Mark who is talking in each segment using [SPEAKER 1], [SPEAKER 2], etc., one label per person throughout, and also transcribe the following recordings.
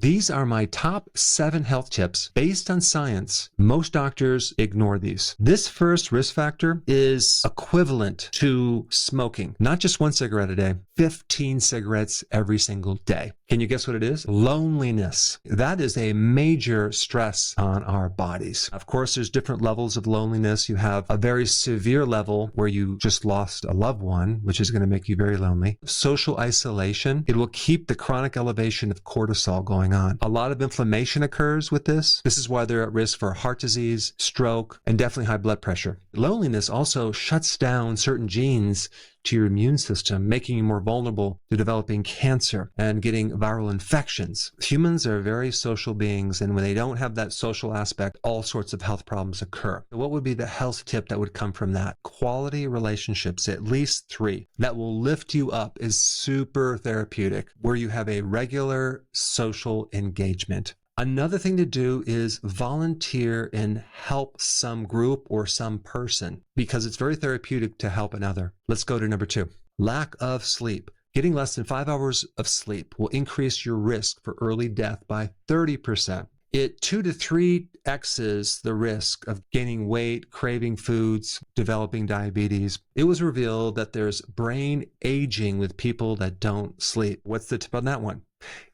[SPEAKER 1] These are my top 7 health tips based on science. Most doctors ignore these. This first risk factor is equivalent to smoking. Not just 1 cigarette a day, 15 cigarettes every single day. Can you guess what it is? Loneliness. That is a major stress on our bodies. Of course, there's different levels of loneliness. You have a very severe level where you just lost a loved one, which is going to make you very lonely. Social isolation. It will keep the chronic elevation of cortisol going on. A lot of inflammation occurs with this. This is why they're at risk for heart disease, stroke, and definitely high blood pressure. Loneliness also shuts down certain genes to your immune system, making you more vulnerable to developing cancer and getting viral infections. Humans are very social beings, and when they don't have that social aspect, all sorts of health problems occur. What would be the health tip that would come from that? Quality relationships, at least 3, that will lift you up is super therapeutic, where you have a regular social engagement. Another thing to do is volunteer and help some group or some person, because it's very therapeutic to help another. Let's go to number 2. Lack of sleep. Getting less than 5 hours of sleep will increase your risk for early death by 30%. It 2 to 3x's the risk of gaining weight, craving foods, developing diabetes. It was revealed that there's brain aging with people that don't sleep. What's the tip on that one?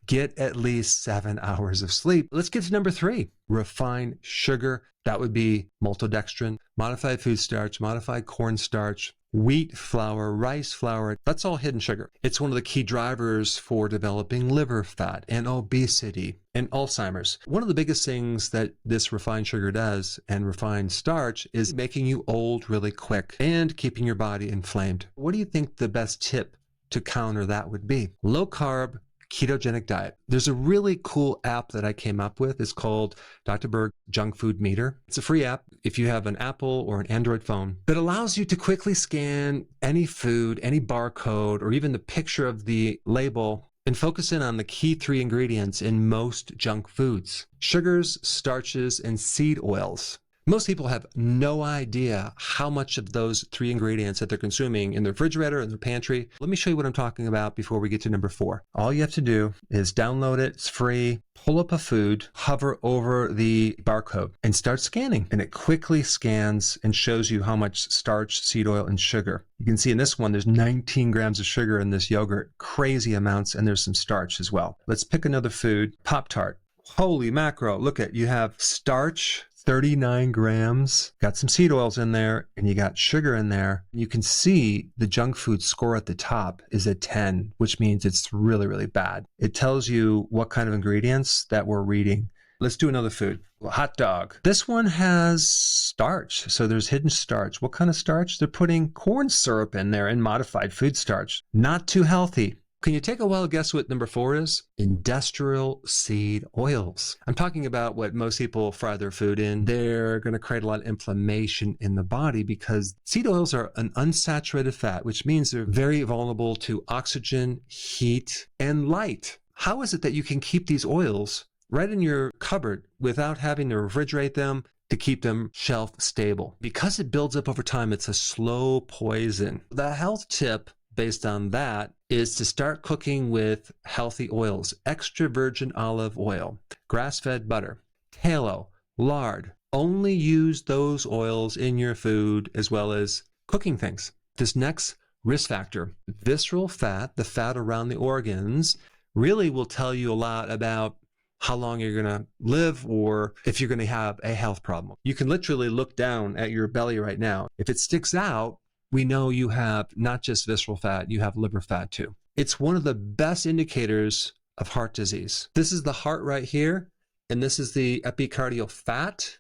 [SPEAKER 1] Get at least 7 hours of sleep. Let's get to number 3, refined sugar. That would be maltodextrin, modified food starch, modified cornstarch, wheat flour, rice flour. That's all hidden sugar. It's one of the key drivers for developing liver fat and obesity and Alzheimer's. One of the biggest things that this refined sugar does, and refined starch, is making you old really quick and keeping your body inflamed. What do you think the best tip to counter that would be? Low carb, ketogenic diet. There's a really cool app that I came up with. It's called Dr. Berg Junk Food Meter. It's a free app if you have an Apple or an Android phone that allows you to quickly scan any food, any barcode, or even the picture of the label and focus in on the key 3 ingredients in most junk foods: sugars, starches, and seed oils. Most people have no idea how much of those 3 ingredients that they're consuming in their refrigerator, in their pantry. Let me show you what I'm talking about before we get to number 4. All you have to do is download it. It's free. Pull up a food, hover over the barcode, and start scanning. And it quickly scans and shows you how much starch, seed oil, and sugar. You can see in this one, there's 19 grams of sugar in this yogurt. Crazy amounts, and there's some starch as well. Let's pick another food. Pop-Tart. Holy macro. Look at, you have starch, 39 grams, got some seed oils in there, and you got sugar in there. You can see the junk food score at the top is a 10, which means it's really, really bad. It tells you what kind of ingredients that we're reading. Let's do another food. Hot dog. This one has starch, so there's hidden starch. What kind of starch? They're putting corn syrup in there and modified food starch. Not too healthy. Can you take a wild guess what number 4 is? Industrial seed oils. I'm talking about what most people fry their food in. They're going to create a lot of inflammation in the body because seed oils are an unsaturated fat, which means they're very vulnerable to oxygen, heat, and light. How is it that you can keep these oils right in your cupboard without having to refrigerate them to keep them shelf stable? Because it builds up over time, it's a slow poison. The health tip based on that is to start cooking with healthy oils: extra virgin olive oil, grass-fed butter, tallow, lard. Only use those oils in your food as well as cooking things. This next risk factor, visceral fat, the fat around the organs, really will tell you a lot about how long you're going to live or if you're going to have a health problem. You can literally look down at your belly right now. If it sticks out, we know you have not just visceral fat, you have liver fat too. It's one of the best indicators of heart disease. This is the heart right here, and this is the epicardial fat.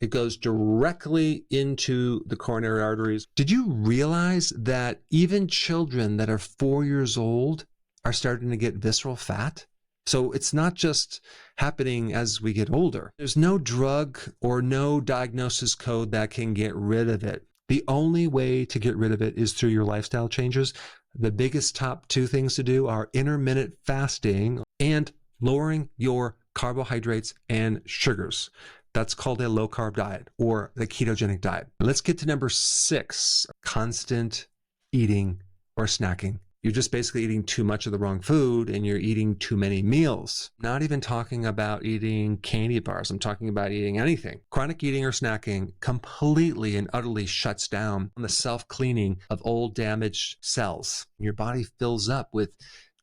[SPEAKER 1] It goes directly into the coronary arteries. Did you realize that even children that are 4 years old are starting to get visceral fat? So it's not just happening as we get older. There's no drug or no diagnosis code that can get rid of it. The only way to get rid of it is through your lifestyle changes. The biggest top 2 things to do are intermittent fasting and lowering your carbohydrates and sugars. That's called a low carb diet or the ketogenic diet. Let's get to number 6, constant eating or snacking. you're just basically eating too much of the wrong food and you're eating too many meals. Not even talking about eating candy bars. I'm talking about eating anything. Chronic eating or snacking completely and utterly shuts down the self-cleaning of old damaged cells. Your body fills up with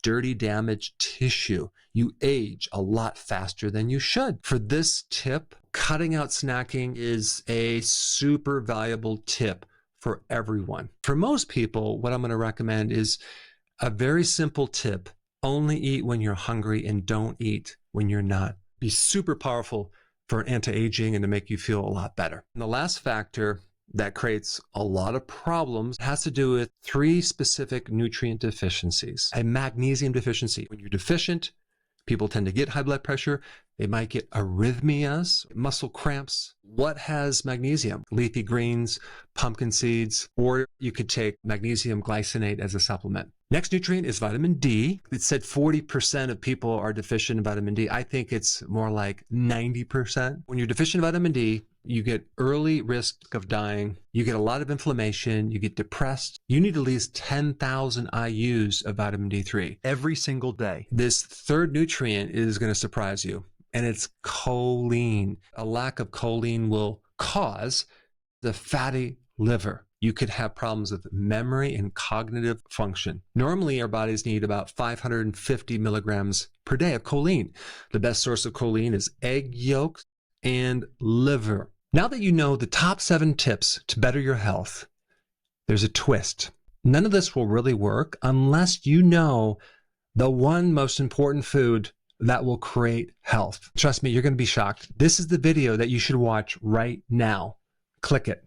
[SPEAKER 1] dirty, damaged tissue. You age a lot faster than you should. For this tip, cutting out snacking is a super valuable tip for everyone. For most people, what I'm going to recommend is a very simple tip. Only eat when you're hungry and don't eat when you're not. Be super powerful for anti-aging and to make you feel a lot better. And the last factor that creates a lot of problems has to do with 3 specific nutrient deficiencies. A magnesium deficiency. When you're deficient, people tend to get high blood pressure. They might get arrhythmias, muscle cramps. What has magnesium? Leafy greens, pumpkin seeds, or you could take magnesium glycinate as a supplement. Next nutrient is vitamin D. It said 40% of people are deficient in vitamin D. I think it's more like 90%. When you're deficient in vitamin D, you get early risk of dying. You get a lot of inflammation. You get depressed. You need at least 10,000 IUs of vitamin D3 every single day. This third nutrient is going to surprise you, and it's choline. A lack of choline will cause the fatty liver. You could have problems with memory and cognitive function. Normally, our bodies need about 550 milligrams per day of choline. The best source of choline is egg yolks and liver. Now that you know the top 7 tips to better your health, there's a twist. None of this will really work unless you know the one most important food that will create health. Trust me, you're going to be shocked. This is the video that you should watch right now. Click it.